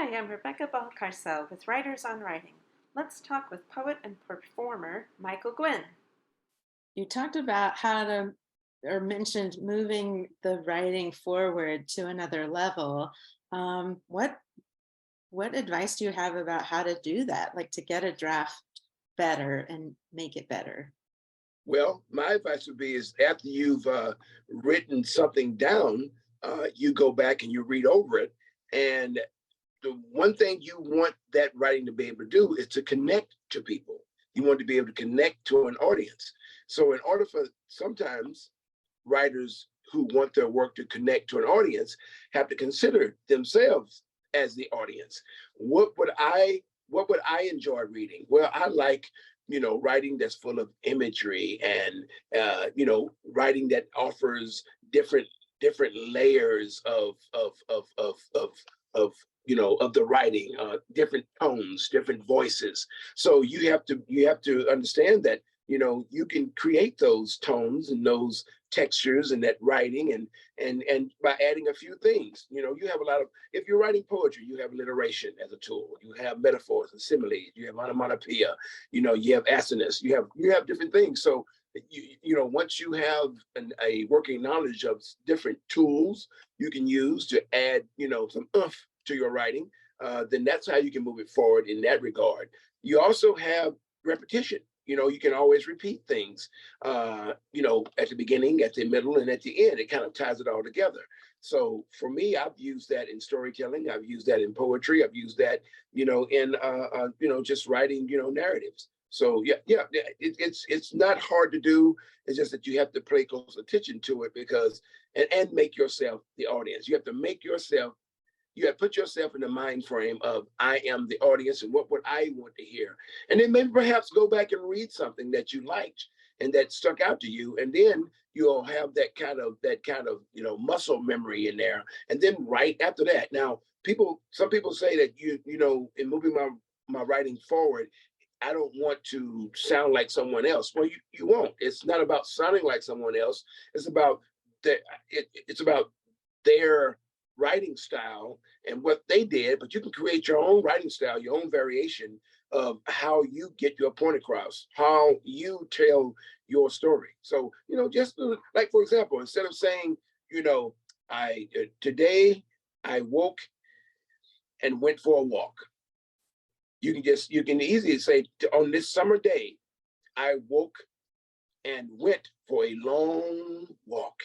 Hi, I'm Rebecca Balcárcel with Writers on Writing. Let's talk with poet and performer MichaelGuinn. You talked about how to, or mentioned moving the writing forward to another level. What advice do you have about how to do that, like to get a draft better and make it better? Well, my advice would be is after you've written something down, you go back and you read over it. And the one thing you want that writing to be able to do is to connect to people. You want to be able to connect to an audience. So in order for sometimes writers who want their work to connect to an audience have to consider themselves as the audience. What would I enjoy reading? Well, I like writing that's full of imagery and writing that offers different layers of the writing, different tones, different voices. So you have to understand that you can create those tones and those textures and that writing and by adding a few things. You have a lot of, if you're writing poetry, you have alliteration as a tool, you have metaphors and similes, you have onomatopoeia, you have assonance, you have different things. So once you have a working knowledge of different tools you can use to add some oomph to your writing, then that's how you can move it forward in that regard. You also have repetition. You can always repeat things, at the beginning, at the middle, and at the end. It kind of ties it all together. So for me, I've used that in storytelling. I've used that in poetry. I've used that, in just writing, narratives. So it's not hard to do. It's just that you have to pay close attention to it because and make yourself the audience. You have to put yourself in the mind frame of I am the audience and what would I want to hear. And then maybe perhaps go back and read something that you liked and that stuck out to you. And then you'll have that kind of muscle memory in there. And then right after that. Now, some people say that in moving my writing forward, I don't want to sound like someone else. Well, you won't. It's not about sounding like someone else. It's about it's about their writing style and what they did, but you can create your own writing style, your own variation of how you get your point across, how you tell your story. So, just like, for example, instead of saying, today I woke and went for a walk, you can easily say, on this summer day, I woke and went for a long walk.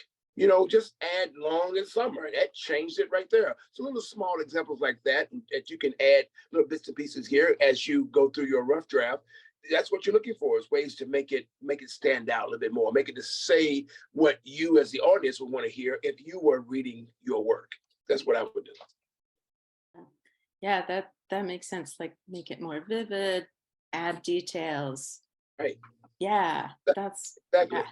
Just add long in summer. That changed it right there. So little small examples like that you can add little bits and pieces here as you go through your rough draft. That's what you're looking for, is ways to make it stand out a little bit more, make it to say what you as the audience would want to hear if you were reading your work. That's what I would do. Yeah, that makes sense. Like make it more vivid, add details. Right. Yeah, that's exactly. Yeah.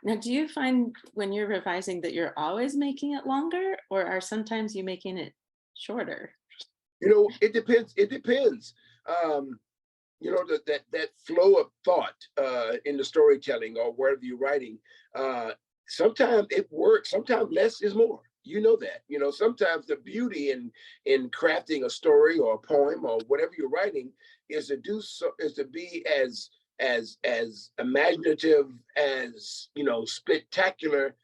Now, do you find when you're revising that you're always making it longer, or are sometimes you making it shorter? It depends. It depends. That flow of thought in the storytelling or wherever you're writing. Sometimes it works. Sometimes less is more. That. Sometimes the beauty in crafting a story or a poem or whatever you're writing is to be as imaginative, as spectacular,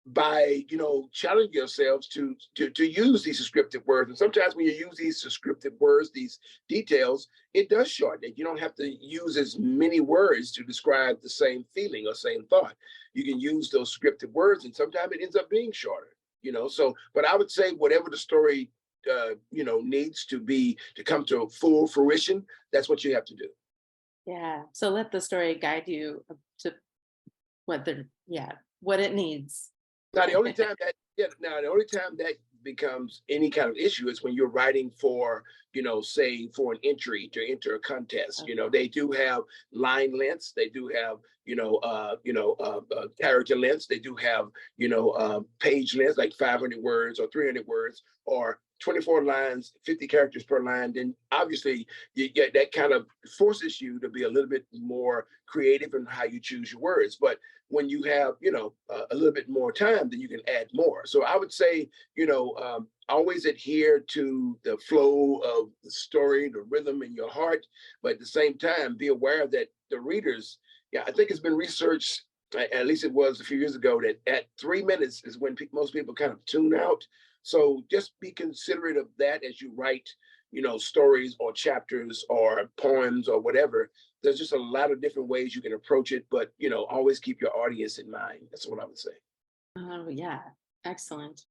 by challenge yourselves to use these descriptive words. And sometimes when you use these descriptive words, these details, it does shorten it. You don't have to use as many words to describe the same feeling or same thought. You can use those scripted words, and sometimes it ends up being shorter. So, but I would say whatever the story needs to come to full fruition, that's what you have to do. Yeah. So let the story guide you to what it needs. Now the only time that becomes any kind of issue is when you're writing for, say for an entry to enter a contest. Okay. They do have line lengths, they do have, character lengths, they do have, page lengths like 500 words or 300 words or 24 lines, 50 characters per line. Then obviously that kind of forces you to be a little bit more creative in how you choose your words. But when you have, a little bit more time, then you can add more. So I would say, always adhere to the flow of the story, the rhythm in your heart, but at the same time, be aware that the readers, yeah, I think it's been researched, at least it was a few years ago, that at 3 minutes is when most people kind of tune out. So just be considerate of that as you write, stories or chapters or poems or whatever. There's just a lot of different ways you can approach it, but always keep your audience in mind. That's what I would say. Oh, yeah. Excellent.